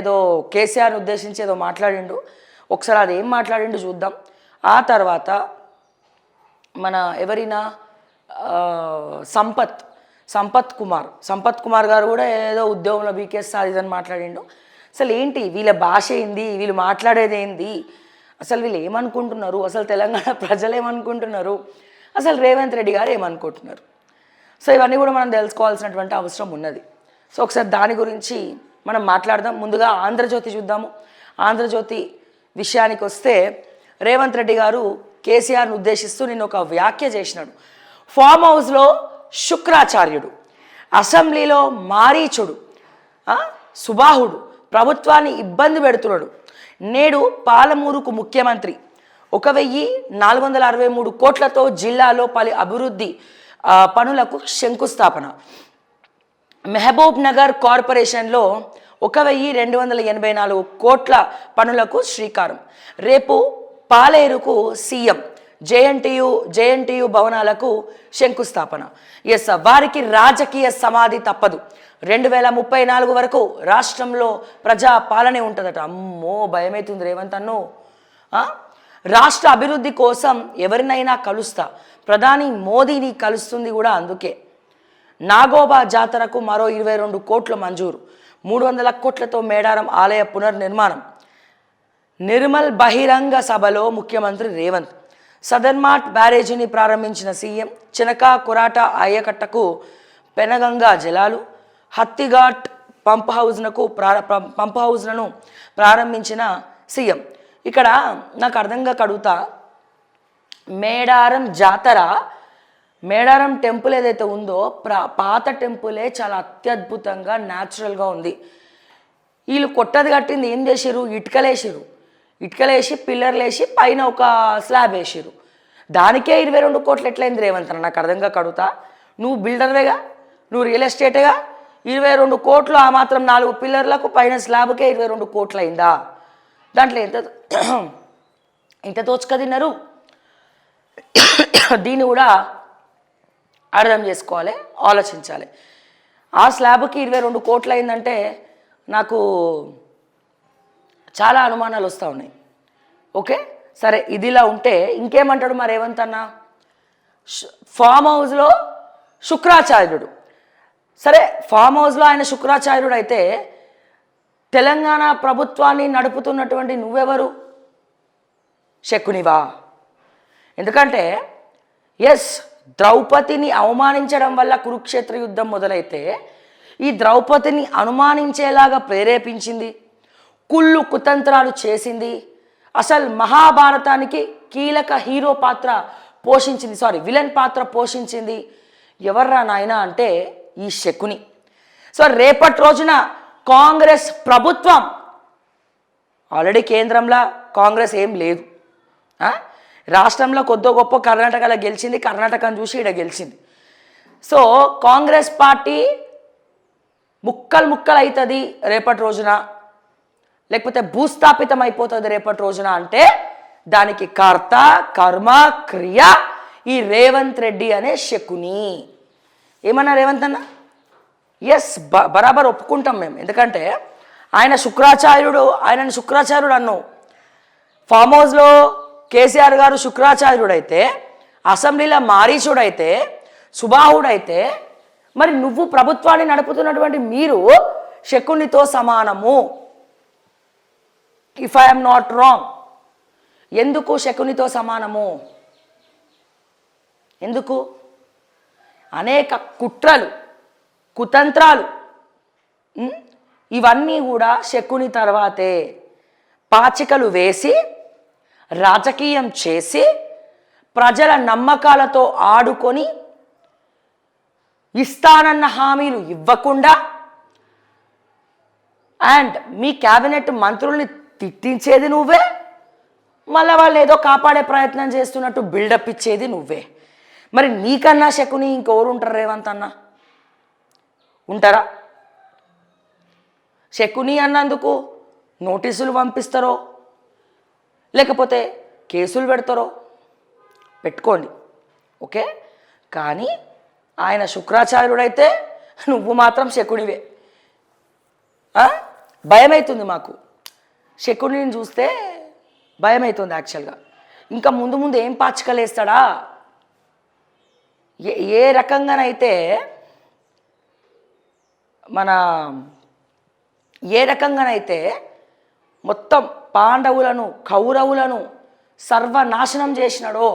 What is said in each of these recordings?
ఏదో కేసీఆర్ని ఉద్దేశించి ఏదో మాట్లాడిండు. ఒకసారి అది ఏం మాట్లాడిండు చూద్దాం. ఆ తర్వాత మన ఎవరైనా సంపత్ కుమార్ గారు కూడా ఏదో ఉద్యోగంలో బీకేస్తారు ఇదని మాట్లాడిండు. అసలు ఏంటి వీళ్ళ భాష ఏంది, వీళ్ళు మాట్లాడేది ఏంది, అసలు వీళ్ళు ఏమనుకుంటున్నారు, అసలు తెలంగాణ ప్రజలు ఏమనుకుంటున్నారు, అసలు రేవంత్ రెడ్డి గారు ఏమనుకుంటున్నారు. సో ఇవన్నీ కూడా మనం తెలుసుకోవాల్సినటువంటి అవసరం ఉన్నది. సో ఒకసారి దాని గురించి మనం మాట్లాడదాం. ముందుగా ఆంధ్రజ్యోతి చూద్దాము. ఆంధ్రజ్యోతి విషయానికి వస్తే రేవంత్ రెడ్డి గారు కేసీఆర్ను ఉద్దేశిస్తూ నిన్న ఒక వ్యాఖ్య చేసినాడు. ఫామ్ హౌస్లో శుక్రాచార్యుడు, అసెంబ్లీలో మారీచుడు, సుబాహుడు ప్రభుత్వాన్ని ఇబ్బంది పెడుతున్నాడు. నేడు పాలమూరుకు ముఖ్యమంత్రి 1463 కోట్లతో జిల్లాలో పలు అభివృద్ధి పనులకు శంకుస్థాపన. మహబూబ్ నగర్ కార్పొరేషన్లో 1284 కోట్ల పనులకు శ్రీకారం. రేపు పాలేరుకు సీఎం జేఎన్టీయు భవనాలకు శంకుస్థాపన. ఎస్, వారికి రాజకీయ సమాధి తప్పదు. 2034 వరకు రాష్ట్రంలో ప్రజా పాలనే ఉంటుందట. అమ్మో భయమవుతుంది రేవంత్ అన్ను. రాష్ట్ర అభివృద్ధి కోసం ఎవరినైనా కలుస్తా, ప్రధాని మోదీని కలుస్తుంది కూడా అందుకే. నాగోబా జాతరకు మరో 22 కోట్ల మంజూరు. 300 కోట్లతో మేడారం ఆలయ పునర్నిర్మాణం. నిర్మల్ బహిరంగ సభలో ముఖ్యమంత్రి రేవంత్. సదర్మాట్ బ్యారేజీని ప్రారంభించిన సీఎం. చినకా కొరాట ఆయకట్టకు పెనగంగా జలాలు. హత్తిఘాట్ పంప్ హౌజ్లను ప్రారంభించిన సీఎం. ఇక్కడ నాకు అర్థంగా కడుగుతా, మేడారం జాతర, మేడారం టెంపుల్ ఏదైతే ఉందో పాత టెంపులే చాలా అత్యద్భుతంగా న్యాచురల్గా ఉంది. వీళ్ళు కొట్టది కట్టింది ఏం చేసిరు, ఇటుకలేసి పిల్లర్లు వేసి పైన ఒక స్లాబ్ వేసిరు. దానికే 22 కోట్లు ఎట్లయింది రేవంత్ అన్న? నాకు అర్థంగా కడుగుతా. నువ్వు బిల్డర్వేగా, నువ్వు రియల్ ఎస్టేటేగా. 22 కోట్లు ఆ మాత్రం 4 పిల్లర్లకు పైన స్లాబ్కే 22 కోట్లు అయిందా? దాంట్లో ఎంత దోచుక తిన్నారు? దీన్ని కూడా అర్థం చేసుకోవాలి, ఆలోచించాలి. ఆ స్లాబ్కి 22 కోట్లు అయిందంటే నాకు చాలా అనుమానాలు వస్తూ ఉన్నాయి. ఓకే సరే, ఇదిలా ఉంటే ఇంకేమంటాడు మరి రేవంత్ అన్న? ఫామ్ హౌస్లో శుక్రాచార్యుడు. సరే, ఫామ్ హౌస్లో ఆయన శుక్రాచార్యుడు అయితే తెలంగాణ ప్రభుత్వాన్ని నడుపుతున్నటువంటి నువ్వెవరు? శకునివా? ఎందుకంటే ఎస్, ద్రౌపదిని అవమానించడం వల్ల కురుక్షేత్ర యుద్ధం మొదలైతే ఈ ద్రౌపదిని అనుమానించేలాగా ప్రేరేపించింది, కుళ్ళు కుతంత్రాలు చేసింది, అసలు మహాభారతానికి కీలక హీరో పాత్ర పోషించింది, విలన్ పాత్ర పోషించింది ఎవర్రా నాయనా అంటే ఈ శకుని. సో రేపటి రోజున కాంగ్రెస్ ప్రభుత్వం, ఆల్రెడీ కేంద్రంలో కాంగ్రెస్ ఏం లేదు, రాష్ట్రంలో కొద్దో గొప్ప కర్ణాటకలో గెలిచింది, కర్ణాటకను చూసి ఇక్కడ గెలిచింది. సో కాంగ్రెస్ పార్టీ ముక్కలు అవుతుంది రేపటి రోజున, లేకపోతే భూస్థాపితం అయిపోతుంది రేపటి రోజున అంటే దానికి కర్త కర్మ క్రియ ఈ రేవంత్ రెడ్డి అనే శకుని. ఏమన్నా రేవంత్ అన్న? ఎస్, బరాబర్ ఒప్పుకుంటాం మేము. ఎందుకంటే ఆయనని శుక్రాచార్యుడు అన్నావు. ఫామ్ హౌస్లో కేసీఆర్ గారు శుక్రాచార్యుడైతే, అసెంబ్లీలో మారీచుడైతే, సుబాహుడైతే, మరి నువ్వు ప్రభుత్వాన్ని నడుపుతున్నటువంటి మీరు శకునితో సమానము. If I'm not wrong. ఎందుకు శకునితో సమానము? ఎందుకు? అనేక కుట్రలు కుతంత్రాలు ఇవన్నీ కూడా శకుని తర్వాతే. పాచికలు వేసి రాజకీయం చేసి ప్రజల నమ్మకాలతో ఆడుకొని ఇస్తానన్న హామీలు ఇవ్వకుండా అండ్ మీ క్యాబినెట్ మంత్రుల్ని తిట్టించేది నువ్వే, మళ్ళీ వాళ్ళు ఏదో కాపాడే ప్రయత్నం చేస్తున్నట్టు బిల్డప్ ఇచ్చేది నువ్వే. మరి నీకన్నా శకుని ఇంకెవరు ఉంటారు రేవంత్ అన్న? ఉంటారా? శకుని అన్నందుకు నోటీసులు పంపిస్తారో లేకపోతే కేసులు పెడతారో పెట్టుకోండి, ఓకే. కానీ ఆయన శుక్రాచార్యుడైతే నువ్వు మాత్రం శకునివే. భయమవుతుంది మాకు. శకునిని చూస్తే భయమవుతుంది యాక్చువల్గా. ఇంకా ముందు ముందు ఏం పాచికలేస్తాడా, ఏ రకంగానైతే మొత్తం పాండవులను కౌరవులను సర్వనాశనం చేసినాడో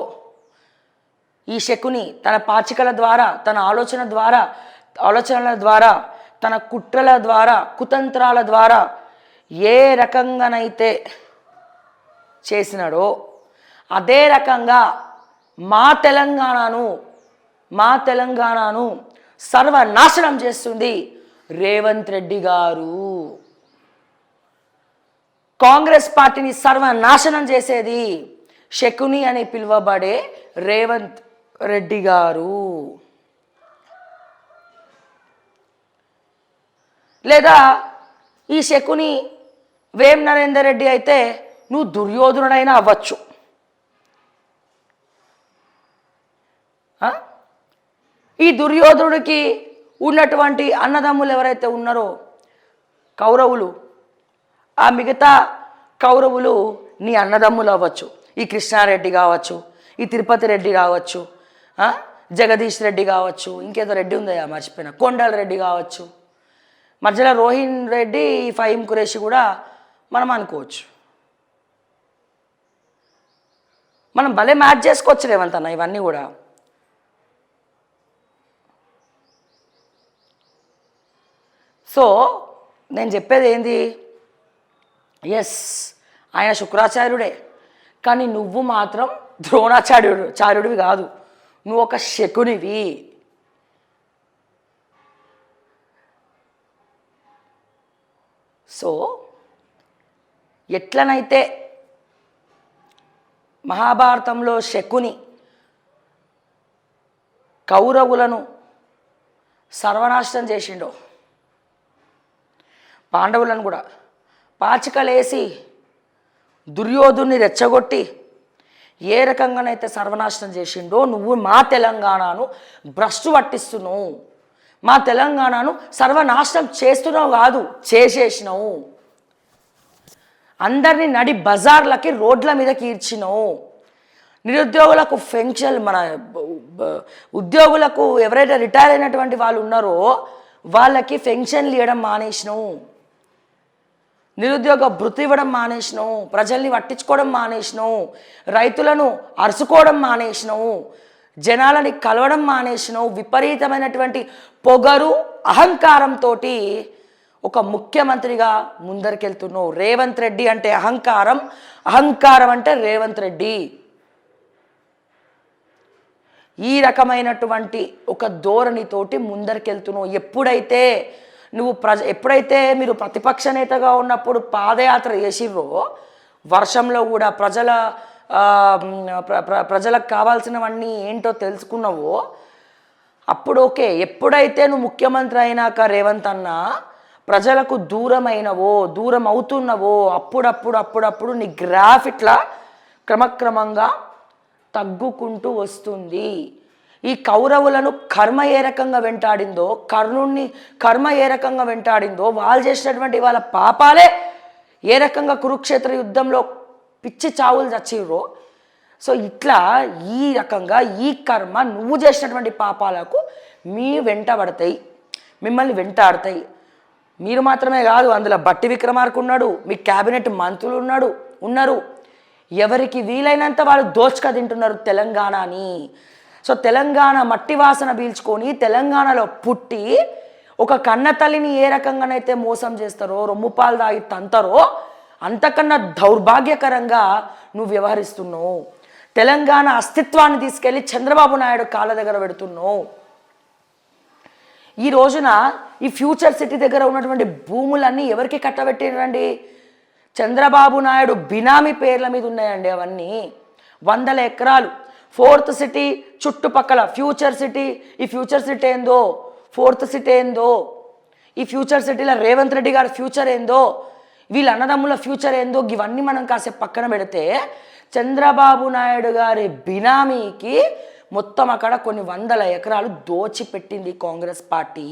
ఈ శకుని తన పాచికల ద్వారా, తన ఆలోచనల ద్వారా, తన కుట్రల ద్వారా, కుతంత్రాల ద్వారా ఏ రకంగానైతే చేసినాడో అదే రకంగా మా తెలంగాణను సర్వనాశనం చేస్తుంది రేవంత్ రెడ్డి గారు. కాంగ్రెస్ పార్టీని సర్వనాశనం చేసేది శకుని అని పిలువబడే రేవంత్ రెడ్డి గారు. లేదా ఈ శకుని వేం నరేందర్ రెడ్డి అయితే నువ్వు దుర్యోధనుడైనా అవ్వచ్చు. ఈ దుర్యోధనుడికి ఉన్నటువంటి అన్నదమ్ములు ఎవరైతే ఉన్నారో కౌరవులు, ఆ మిగతా కౌరవులు నీ అన్నదమ్ములు అవ్వచ్చు. ఈ కృష్ణారెడ్డి కావచ్చు, ఈ తిరుపతి రెడ్డి కావచ్చు, జగదీష్ రెడ్డి కావచ్చు, ఇంకేదో రెడ్డి ఉందయ్యా మర్చిపోయినా, కొండల రెడ్డి కావచ్చు, మధ్యలో రోహిన్ రెడ్డి, ఫహీం ఖురేషి కూడా మనం అనుకోవచ్చు. మనం భలే మ్యాచ్ చేసుకోవచ్చు రేవంత్ అన్న ఇవన్నీ కూడా. సో నేను చెప్పేది ఏంది, ఎస్ ఆయన శుక్రాచార్యుడే, కానీ నువ్వు మాత్రం ద్రోణాచార్యుడివి కాదు, నువ్వు ఒక శకునివి. సో ఎట్లనైతే మహాభారతంలో శకుని కౌరవులను సర్వనాశనం చేసిండో, పాండవులను కూడా పాచికలేసి దుర్యోధుని రెచ్చగొట్టి ఏ రకంగానైతే సర్వనాశనం చేసిండో, నువ్వు మా తెలంగాణను భ్రష్టు పట్టిస్తున్నావు, మా తెలంగాణను సర్వనాశనం చేస్తున్నావు కాదు, చేసేసినావు. అందరినీ నడి బజార్లకి, రోడ్ల మీదకి ఈడ్చినావు. నిరుద్యోగులకు పెన్షన్, మన ఉద్యోగులకు ఎవరైతే రిటైర్ అయినటువంటి వాళ్ళు ఉన్నారో వాళ్ళకి పెన్షన్లు ఇవ్వడం మానేసినావు, నిరుద్యోగ భృతి ఇవ్వడం మానేసినావు, ప్రజల్ని పట్టించుకోవడం మానేసినావు, రైతులను అరుచుకోవడం మానేసినావు, జనాలని కలవడం మానేసినావు. విపరీతమైనటువంటి పొగరు, అహంకారంతో ఒక ముఖ్యమంత్రిగా ముందరికెళ్తున్నావు. రేవంత్ రెడ్డి అంటే అహంకారం, అహంకారం అంటే రేవంత్ రెడ్డి. ఈ రకమైనటువంటి ఒక ధోరణితోటి ముందరికెళ్తున్నావు. ఎప్పుడైతే మీరు ప్రతిపక్ష నేతగా ఉన్నప్పుడు పాదయాత్ర చేసిర్రో, వర్షంలో కూడా ప్రజలకు కావాల్సినవన్నీ ఏంటో తెలుసుకున్నావో అప్పుడు ఓకే. ఎప్పుడైతే నువ్వు ముఖ్యమంత్రి అయినాక రేవంత్ అన్న ప్రజలకు దూరం అవుతున్నవో అప్పుడప్పుడు నీ గ్రాఫ్ ఇట్లా క్రమక్రమంగా తగ్గుకుంటూ వస్తుంది. ఈ కౌరవులను కర్మ ఏ రకంగా వెంటాడిందో, కర్ణుణ్ణి కర్మ ఏ రకంగా వెంటాడిందో, వాళ్ళు చేసినటువంటి వాళ్ళ పాపాలే ఏ రకంగా కురుక్షేత్ర యుద్ధంలో పిచ్చి చావులు చచ్చిర్రో, సో ఇట్లా ఈ రకంగా ఈ కర్మ నువ్వు చేసినటువంటి పాపాలకు మిమ్మల్ని వెంటాడతాయి. మీరు మాత్రమే కాదు, అందులో బట్టి విక్రమార్క ఉన్నాడు, మీ క్యాబినెట్ మంత్రులు ఉన్నారు. ఎవరికి వీలైనంత వాళ్ళు దోచుక తింటున్నారు తెలంగాణని. సో తెలంగాణ మట్టి వాసన పీల్చుకొని తెలంగాణలో పుట్టి ఒక కన్న తల్లిని ఏ రకంగానైతే మోసం చేస్తారో, రొమ్ము పాలు తాగి తంతారో, అంతకన్నా దౌర్భాగ్యకరంగా నువ్వు వ్యవహరిస్తున్నావు. తెలంగాణ అస్తిత్వాన్ని తీసుకెళ్ళి చంద్రబాబు నాయుడు కాళ్ళ దగ్గర పెడుతున్నావు. ఈ రోజున ఈ ఫ్యూచర్ సిటీ దగ్గర ఉన్నటువంటి భూములన్నీ ఎవరికి కట్టబెట్టిరండి? చంద్రబాబు నాయుడు బినామీ పేర్ల మీద ఉన్నాయండి. అవన్నీ 100 ఎకరాలు. 4th సిటీ చుట్టుపక్కల ఫ్యూచర్ సిటీ. ఈ ఫ్యూచర్ సిటీ ఏందో, 4th సిటీ ఏందో, ఈ ఫ్యూచర్ సిటీలో రేవంత్ రెడ్డి గారి ఫ్యూచర్ ఏందో, వీళ్ళ అన్నదమ్ముల ఫ్యూచర్ ఏందో, ఇవన్నీ మనం కాసేపు పక్కన పెడితే చంద్రబాబు నాయుడు గారి బినామీకి మొత్తం అక్కడ కొన్ని 100 ఎకరాలు దోచిపెట్టింది కాంగ్రెస్ పార్టీ.